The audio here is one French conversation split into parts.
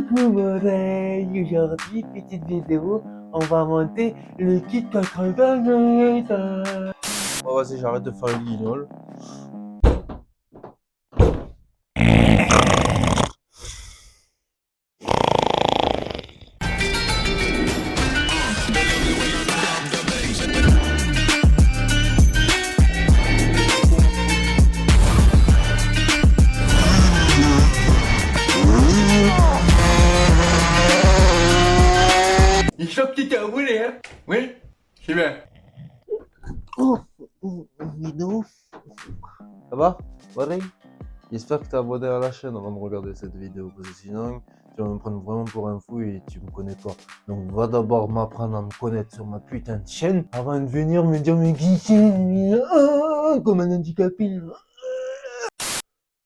Coucou aujourd'hui petite vidéo, on va monter le kit 88. Oh vas-y j'arrête de faire le guignol. Il chope qui t'a roulé hein. Oui, c'est bien. Oh, Minou, ça va? Pareil? J'espère que t'es abonné à la chaîne avant de regarder cette vidéo, parce que sinon, tu vas me prendre vraiment pour un fou et tu me connais pas. Donc va d'abord m'apprendre à me connaître sur ma putain de chaîne, avant de venir me dire mais qui c'est comme un handicapé.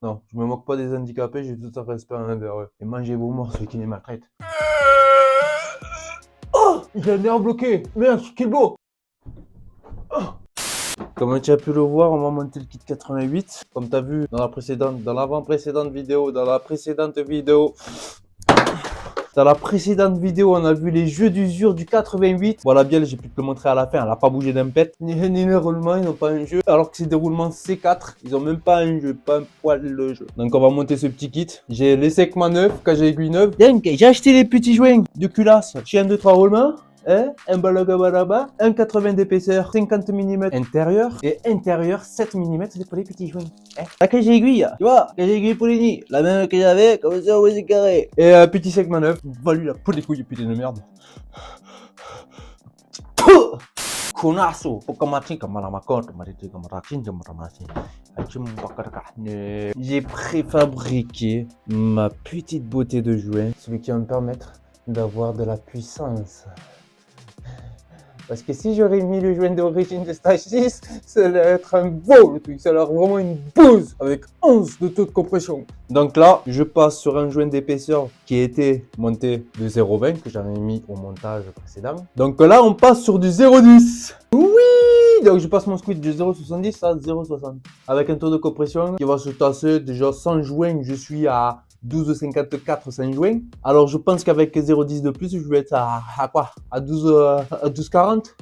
Non, je me moque pas des handicapés, j'ai tout un respect envers eux. Et mangez vos morts ceux qui les maltraitent. Oh, j'ai un nerf bloqué. Merde, quel beau. Comme tu as pu le voir, on va monter le kit 88. Comme tu as vu dans la précédente, dans l'avant-précédente vidéo, dans la précédente vidéo, on a vu les jeux d'usure du 88. Bon, la bielle, j'ai pu te le montrer à la fin, elle n'a pas bougé d'un pet. Ni les roulements, ils n'ont pas un jeu. Alors que c'est des roulements C4, ils n'ont même pas un jeu, pas un poil le jeu. Donc on va monter ce petit kit. J'ai les segments neufs, quand j'ai aiguille neuve. Donc j'ai acheté les petits joints de culasse. J'ai un 2-3 roulements. Un balagabalaba, un 80 d'épaisseur, 50 mm intérieur et intérieur 7 mm, c'est pour les petits joints. La cage aiguille, tu vois, cage aiguille pour les nids, la même que j'avais, comme ça, ouais, c'est carré. Et petit segment neuf, va lui la peau des couilles, putain de merde. Kunasu, j'ai préfabriqué ma petite beauté de joint, celui qui va me permettre d'avoir de la puissance. Parce que si j'aurais mis le joint d'origine de Stage 6, ça allait être un beau le truc, ça allait être vraiment une bouse avec 11 de taux de compression. Donc là, je passe sur un joint d'épaisseur qui était monté de 0,20 que j'avais mis au montage précédent. Donc là, on passe sur du 0,10. Oui! Donc je passe mon squid de 0,70 à 0,60 avec un taux de compression qui va se tasser déjà sans joint. Je suis à 12,54 sans joint. Alors je pense qu'avec 0,10 de plus, je vais être à quoi? À 12,40?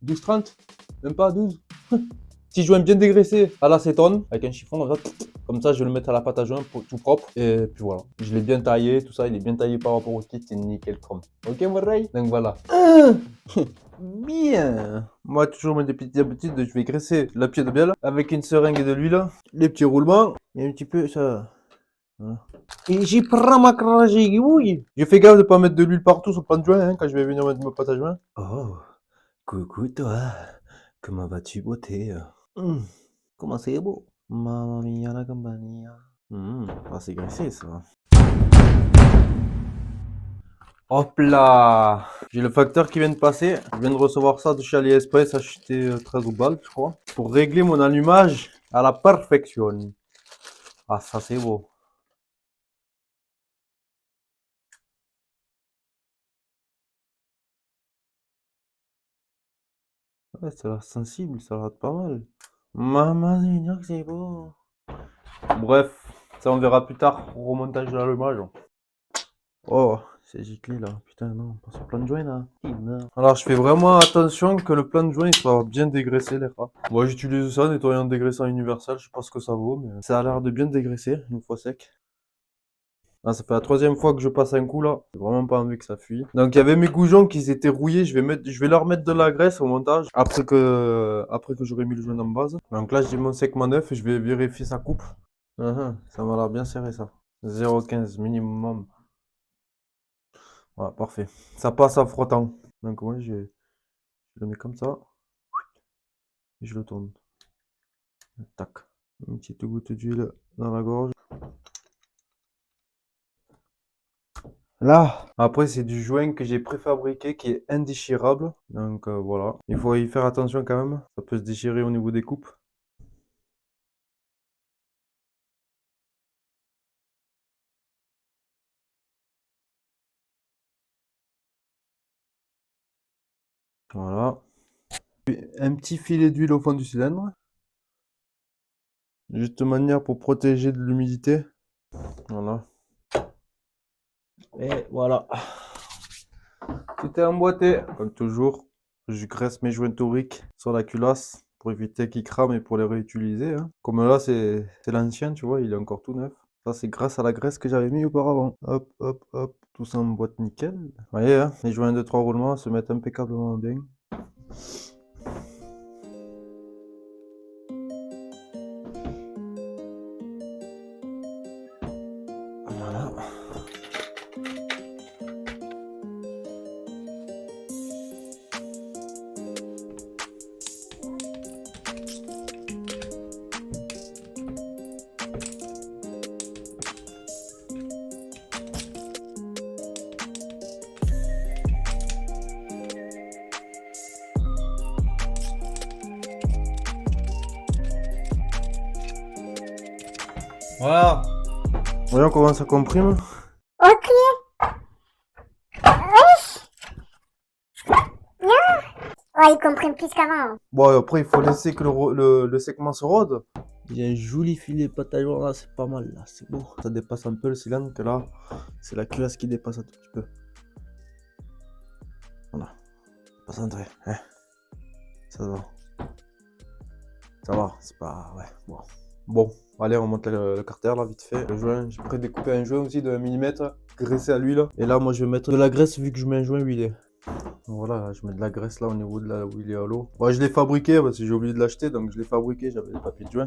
12,30? Même pas à 12? Si joint bien dégraissé à l'acétone avec un chiffon comme ça je vais le mettre à la pâte à joint tout propre et puis voilà, je l'ai bien taillé, tout ça il est bien taillé par rapport au kit, c'est nickel chrome. Ok mon Ray? Donc voilà. Bien. Moi toujours mes petites habitudes, je vais graisser la pied de bielle avec une seringue et de l'huile, les petits roulements et un petit peu ça. Voilà. Et j'y prends ma crache aiguille. Je fais gaffe de pas mettre de l'huile partout sur le plan de joint hein, quand je vais venir mettre ma pâte à joint. Oh, coucou toi, comment vas-tu beauté? Comment c'est beau. Mamma mia la compagnia. Ah, c'est graissé ça. Hop là. J'ai le facteur qui vient de passer. Je viens de recevoir ça de chez AliExpress, acheté 13 balles je crois. Pour régler mon allumage à la perfection. Ah ça c'est beau. Ouais, ça a l'air sensible, ça a l'air pas mal. Maman mia que c'est beau. Bref, ça on verra plus tard au remontage de l'allumage. Oh, c'est giclé là. Putain, non, pas sur le plan de joint là. Alors, je fais vraiment attention que le plan de joint il soit bien dégraissé, les rats. Moi, j'utilise ça, nettoyant dégraissant universel. Je sais pas ce que ça vaut, mais ça a l'air de bien dégraisser une fois sec. Ah, ça fait la troisième fois que je passe un coup là. J'ai vraiment pas envie que ça fuit. Donc, il y avait mes goujons qui étaient rouillés. Je vais leur mettre de la graisse au montage après que j'aurai mis le joint en base. Donc là, j'ai mon segment neuf et je vais vérifier sa coupe. Ça m'a l'air bien serré ça. 0,15 minimum. Voilà, parfait. Ça passe en frottant. Donc moi, je le mets comme ça. Et je le tourne. Tac. Une petite goutte d'huile dans la gorge. Là, après, c'est du joint que j'ai préfabriqué qui est indéchirable. Donc voilà. Il faut y faire attention quand même. Ça peut se déchirer au niveau des coupes. Voilà. Un petit filet d'huile au fond du cylindre. Juste de manière pour protéger de l'humidité. Voilà. Et voilà. Tout est emboîté. Comme toujours, je graisse mes joints toriques sur la culasse pour éviter qu'ils crament et pour les réutiliser, hein. Comme là, c'est l'ancien, tu vois, il est encore tout neuf. Ça, c'est grâce à la graisse que j'avais mis auparavant. Hop, hop, hop. Tout ça emboîte nickel. Vous voyez, hein, les joints de 3 roulements se mettent impeccablement bien. Voilà. Voilà. Voyons comment ça comprime. Ok. Ouais, il comprime plus qu'avant. Bon, après, il faut laisser que le segment se rôde. Il y a un joli filet pâte à jour là, c'est pas mal là, c'est beau. Ça dépasse un peu le cylindre, que là, c'est la culasse qui dépasse un tout petit peu. Voilà. Pas centré, hein. Ça va. Ça va, c'est pas... Ouais, bon. Bon, allez, on monte le carter là, vite fait. Le joint, j'ai prédécoupé un joint aussi de 1 mm, graissé à l'huile. Et là, moi, je vais mettre de la graisse vu que je mets un joint huilé. Voilà, je mets de la graisse là au niveau de là où il est à l'eau. Bon, je l'ai fabriqué parce que j'ai oublié de l'acheter, donc je l'ai fabriqué, j'avais les papiers de joint.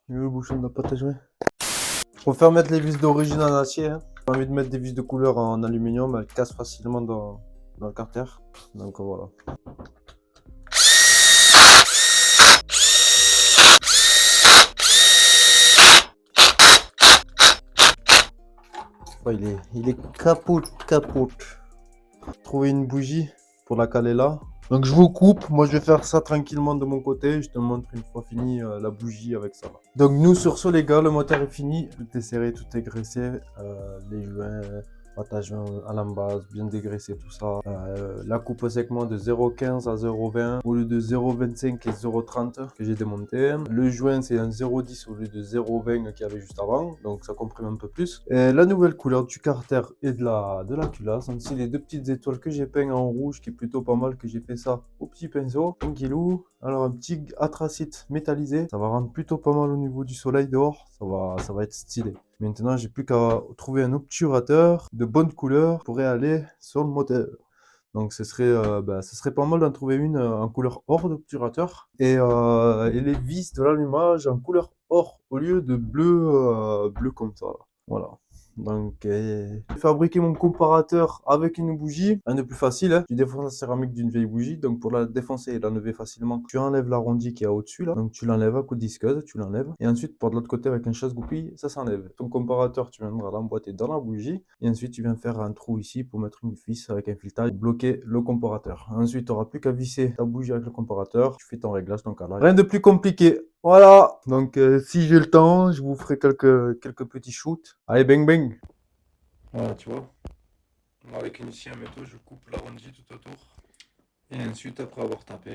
Il est où le bouchon de la pâte à joint? Je préfère mettre les vis d'origine en acier, hein. J'ai envie de mettre des vis de couleur en aluminium, elles cassent facilement dans le carter. Donc voilà. Ouais, il est capote. Trouver une bougie pour la caler là. Donc je vous coupe, moi je vais faire ça tranquillement de mon côté, je te montre une fois fini la bougie avec ça. Donc nous sur ce les gars, le moteur est fini, tout est serré, tout est graissé, les joints, pâte à joint à l'embase, bien dégraissé tout ça. La coupe au segment de 0,15 à 0,20 au lieu de 0,25 et 0,30 que j'ai démonté. Le joint c'est un 0,10 au lieu de 0,20 qu'il y avait juste avant, donc ça comprime un peu plus. Et la nouvelle couleur du carter et de la culasse, ainsi les deux petites étoiles que j'ai peint en rouge qui est plutôt pas mal, que j'ai fait ça au petit pinceau, tranquillou. Alors un petit athracite métallisé, ça va rendre plutôt pas mal au niveau du soleil dehors, ça va être stylé. Maintenant j'ai plus qu'à trouver un obturateur de bonne couleur pour aller sur le moteur. Donc ce serait pas mal d'en trouver une en couleur or d'obturateur et les vis de l'allumage en couleur or au lieu de bleu comme ça. Voilà. Donc j'ai fabriqué mon comparateur avec une bougie, un des plus faciles, hein. Tu défonces la céramique d'une vieille bougie, donc pour la défoncer et l'enlever facilement, tu enlèves l'arrondi qui est au-dessus là, donc tu l'enlèves à coup de disqueuse, tu l'enlèves, et ensuite par de l'autre côté avec un chasse-goupille, ça s'enlève. Ton comparateur, tu viendras l'emboîter dans la bougie, et ensuite tu viens faire un trou ici pour mettre une vis avec un filetage pour bloquer le comparateur. Ensuite tu n'auras plus qu'à visser ta bougie avec le comparateur, tu fais ton réglage, donc là, rien de plus compliqué. Voilà, donc si j'ai le temps, je vous ferai quelques petits shoots. Allez, bang bang. Voilà, tu vois. Avec une scie à métaux, je coupe l'arrondi tout autour. Et ensuite, après avoir tapé,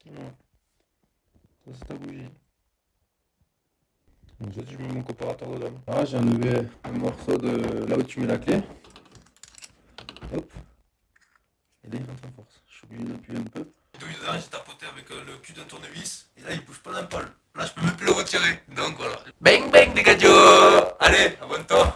voilà. Ça c'est ta bougie. Ensuite, je mets mon comparateur dedans. Ah, j'ai enlevé un morceau de là où tu mets la clé. Hop. Et là, il rentre en force. Je suis obligé d'appuyer un peu. Dedans, j'ai tapoté avec le cul d'un tournevis. Et là, il bouge pas d'un poil. Là, je peux même plus le retirer. Donc voilà. Bang bang, des gadgets. Allez, abonne-toi.